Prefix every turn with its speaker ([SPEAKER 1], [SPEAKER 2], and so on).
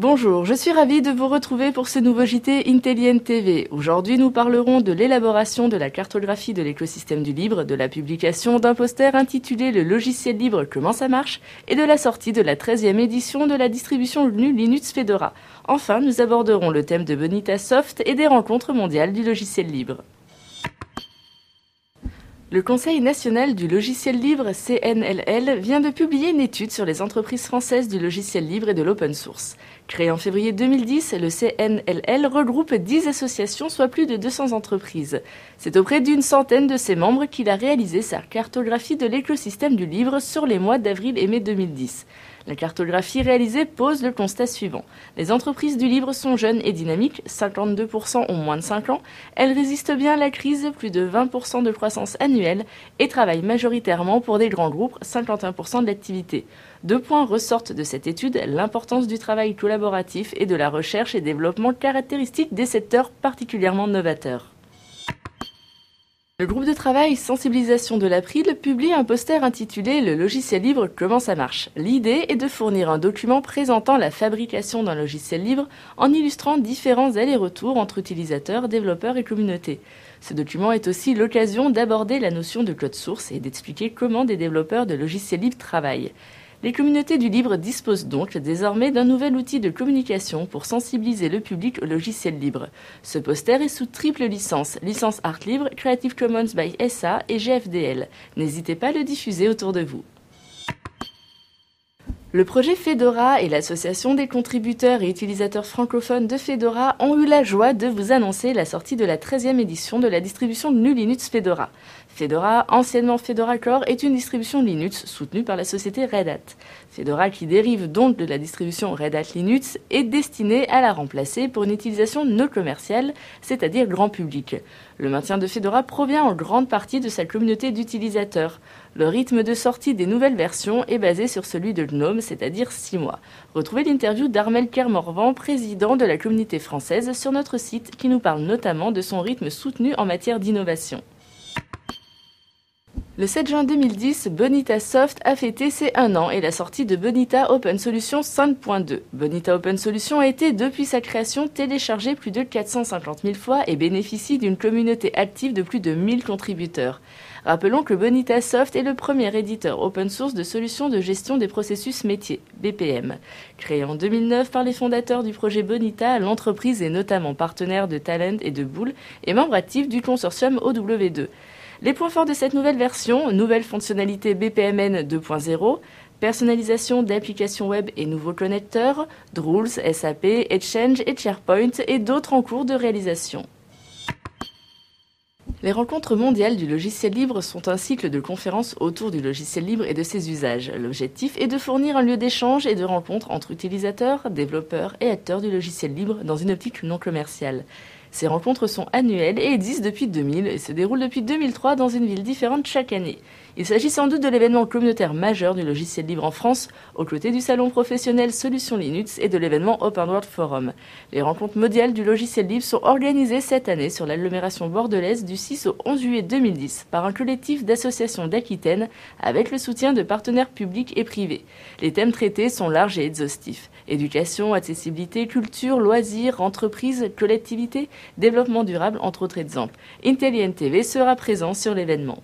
[SPEAKER 1] Bonjour, je suis ravie de vous retrouver pour ce nouveau JT Intelligent TV. Aujourd'hui, nous parlerons de l'élaboration de la cartographie de l'écosystème du libre, de la publication d'un poster intitulé Le logiciel libre, comment ça marche, et de la sortie de la 13e édition de la distribution GNU Linux Fedora. Enfin, nous aborderons le thème de Bonita Soft et des rencontres mondiales du logiciel libre. Le Conseil national du logiciel libre, CNLL, vient de publier une étude sur les entreprises françaises du logiciel libre et de l'open source. Créé en février 2010, le CNLL regroupe 10 associations, soit plus de 200 entreprises. C'est auprès d'une centaine de ses membres qu'il a réalisé sa cartographie de l'écosystème du libre sur les mois d'avril et mai 2010. La cartographie réalisée pose le constat suivant. Les entreprises du libre sont jeunes et dynamiques, 52% ont moins de 5 ans, elles résistent bien à la crise, plus de 20% de croissance annuelle, et travaillent majoritairement pour des grands groupes, 51% de l'activité. 2 points ressortent de cette étude, l'importance du travail collaboratif et de la recherche et développement caractéristiques des secteurs particulièrement novateurs. Le groupe de travail Sensibilisation de l'April publie un poster intitulé « Le logiciel libre, comment ça marche ». L'idée est de fournir un document présentant la fabrication d'un logiciel libre en illustrant différents allers-retours entre utilisateurs, développeurs et communautés. Ce document est aussi l'occasion d'aborder la notion de code source et d'expliquer comment des développeurs de logiciels libres travaillent. Les communautés du libre disposent donc désormais d'un nouvel outil de communication pour sensibiliser le public au logiciel libre. Ce poster est sous triple licence, licence Art Libre, Creative Commons by SA et GFDL. N'hésitez pas à le diffuser autour de vous. Le projet Fedora et l'association des contributeurs et utilisateurs francophones de Fedora ont eu la joie de vous annoncer la sortie de la 13e édition de la distribution GNU Linux Fedora. Fedora, anciennement Fedora Core, est une distribution Linux soutenue par la société Red Hat. Fedora, qui dérive donc de la distribution Red Hat Linux, est destinée à la remplacer pour une utilisation non commerciale, c'est-à-dire grand public. Le maintien de Fedora provient en grande partie de sa communauté d'utilisateurs. Le rythme de sortie des nouvelles versions est basé sur celui de GNOME, c'est-à-dire 6 mois. Retrouvez l'interview d'Armel Kermorvan, président de la communauté française, sur notre site, qui nous parle notamment de son rythme soutenu en matière d'innovation. Le 7 juin 2010, Bonita Soft a fêté ses 1 an et la sortie de Bonita Open Solution 5.2. Bonita Open Solution a été, depuis sa création, téléchargée plus de 450 000 fois et bénéficie d'une communauté active de plus de 1000 contributeurs. Rappelons que Bonita Soft est le premier éditeur open source de solutions de gestion des processus métiers, BPM. Créé en 2009 par les fondateurs du projet Bonita, l'entreprise est notamment partenaire de Talend et de Boole et membre actif du consortium OW2. Les points forts de cette nouvelle version, nouvelle fonctionnalité BPMN 2.0, personnalisation d'applications web et nouveaux connecteurs, Drools, SAP, Exchange et SharePoint et d'autres en cours de réalisation. Les rencontres mondiales du logiciel libre sont un cycle de conférences autour du logiciel libre et de ses usages. L'objectif est de fournir un lieu d'échange et de rencontre entre utilisateurs, développeurs et acteurs du logiciel libre dans une optique non commerciale. Ces rencontres sont annuelles et existent depuis 2000 et se déroulent depuis 2003 dans une ville différente chaque année. Il s'agit sans doute de l'événement communautaire majeur du logiciel libre en France, aux côtés du salon professionnel Solutions Linux et de l'événement Open World Forum. Les rencontres mondiales du logiciel libre sont organisées cette année sur l'agglomération bordelaise du 6 au 11 juillet 2010 par un collectif d'associations d'Aquitaine avec le soutien de partenaires publics et privés. Les thèmes traités sont larges et exhaustifs. Éducation, accessibilité, culture, loisirs, entreprises, collectivités, développement durable, entre autres exemples. Intelligent TV sera présent sur l'événement.